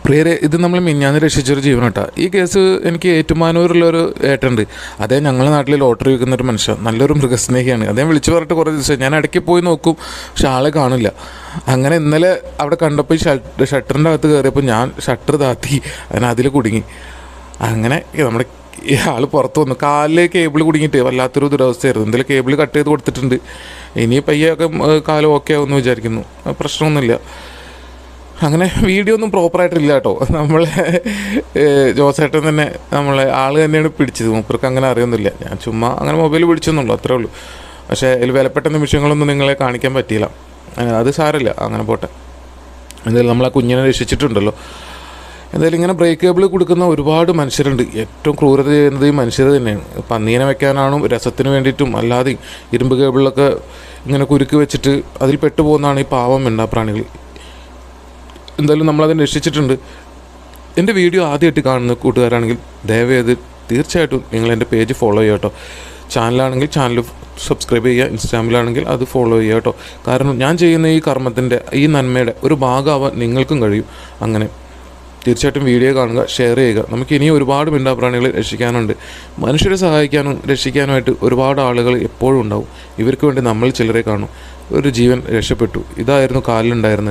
പ്രിയരെ, ഇത് നമ്മൾ മിഞ്ഞാന്ന് രക്ഷിച്ചൊരു ജീവൻ കേട്ടോ. ഈ കേസ് എനിക്ക് ഏറ്റുമാനൂരുള്ളൊരു ഏട്ടുണ്ട്. അതേ ഞങ്ങളുടെ നാട്ടിൽ ലോട്ടറി വിൽക്കുന്നൊരു മനുഷ്യൻ, നല്ലൊരു മൃഗസ്നേഹിയാണ്. അദ്ദേഹം വിളിച്ചു പറഞ്ഞിട്ട് കുറേ ദിവസം ഞാൻ ഇടയ്ക്ക് പോയി നോക്കും, പക്ഷെ ആളെ കാണില്ല. അങ്ങനെ ഇന്നലെ അവിടെ കണ്ടപ്പോൾ ഈ ഷട്ടറിൻ്റെ അകത്ത് കയറിയപ്പോൾ ഞാൻ ഷട്ടർ താത്തി അതിൽ കുടുങ്ങി. അങ്ങനെ നമ്മുടെ ഈ ആൾ പുറത്ത് വന്നു. കാലിൽ കേബിൾ കുടുങ്ങിയിട്ട് വല്ലാത്തൊരു ദുരവസ്ഥയായിരുന്നു. എന്തെങ്കിലും കേബിൾ കട്ട് ചെയ്ത് കൊടുത്തിട്ടുണ്ട്. ഇനി പയ്യൊക്കെ കാലം ഓക്കെ ആവുമെന്ന് വിചാരിക്കുന്നു, പ്രശ്നമൊന്നുമില്ല. അങ്ങനെ വീഡിയോ ഒന്നും പ്രോപ്പറായിട്ടില്ല കേട്ടോ. നമ്മളെ ജോസേട്ടൻ തന്നെ നമ്മളെ ആൾ തന്നെയാണ് പിടിച്ചത്. മൂപ്പർക്ക് അങ്ങനെ അറിയൊന്നുമില്ല. ഞാൻ ചുമ്മാ അങ്ങനെ മൊബൈൽ പിടിച്ചെന്നുള്ളൂ, അത്രേ ഉള്ളൂ. പക്ഷേ അതിൽ വിലപ്പെട്ട നിമിഷങ്ങളൊന്നും നിങ്ങളെ കാണിക്കാൻ പറ്റിയില്ല. അത് സാരമില്ല, അങ്ങനെ പോട്ടെ. എന്തായാലും നമ്മൾ ആ കുഞ്ഞിനെ രക്ഷിച്ചിട്ടുണ്ടല്ലോ. എന്തായാലും ഇങ്ങനെ ബ്രേക്ക് കേബിൾ കൊടുക്കുന്ന ഒരുപാട് മനുഷ്യരുണ്ട്. ഏറ്റവും ക്രൂരത ചെയ്യുന്നത് ഈ മനുഷ്യർ തന്നെയാണ്. പന്നീനെ വെക്കാനാണും രസത്തിന് വേണ്ടിയിട്ടും അല്ലാതെയും ഇരുമ്പ് കേബിളിലൊക്കെ ഇങ്ങനെ കുരുക്ക് വെച്ചിട്ട് അതിൽ പെട്ടുപോകുന്നതാണ് ഈ പാവം മിണ്ടാപ്രാണികൾ. എന്തായാലും നമ്മളതിനെ രക്ഷിച്ചിട്ടുണ്ട്. എൻ്റെ വീഡിയോ ആദ്യമായിട്ട് കാണുന്ന കൂട്ടുകാരാണെങ്കിൽ ദയവേത് തീർച്ചയായിട്ടും നിങ്ങൾ എൻ്റെ പേജ് ഫോളോ ചെയ്യുക കേട്ടോ. ചാനലാണെങ്കിൽ ചാനൽ സബ്സ്ക്രൈബ് ചെയ്യുക, ഇൻസ്റ്റാഗ്രാമിലാണെങ്കിൽ അത് ഫോളോ ചെയ്യുക കേട്ടോ. കാരണം ഞാൻ ചെയ്യുന്ന ഈ കർമ്മത്തിൻ്റെ ഈ നന്മയുടെ ഒരു ഭാഗമാവാൻ നിങ്ങൾക്കും കഴിയും. അങ്ങനെ തീർച്ചയായിട്ടും വീഡിയോ കാണുക, ഷെയർ ചെയ്യുക. നമുക്ക് ഇനിയും ഒരുപാട് മിണ്ടാപ്രാണികളെ രക്ഷിക്കാനുണ്ട്. മനുഷ്യരെ സഹായിക്കാനും രക്ഷിക്കാനുമായിട്ട് ഒരുപാട് ആളുകൾ എപ്പോഴും ഉണ്ടാവും. ഇവർക്ക് വേണ്ടി നമ്മൾ ചിലരെ കാണും. ഒരു ജീവൻ രക്ഷപ്പെട്ടു. ഇതായിരുന്നു കാലിലുണ്ടായിരുന്നത്.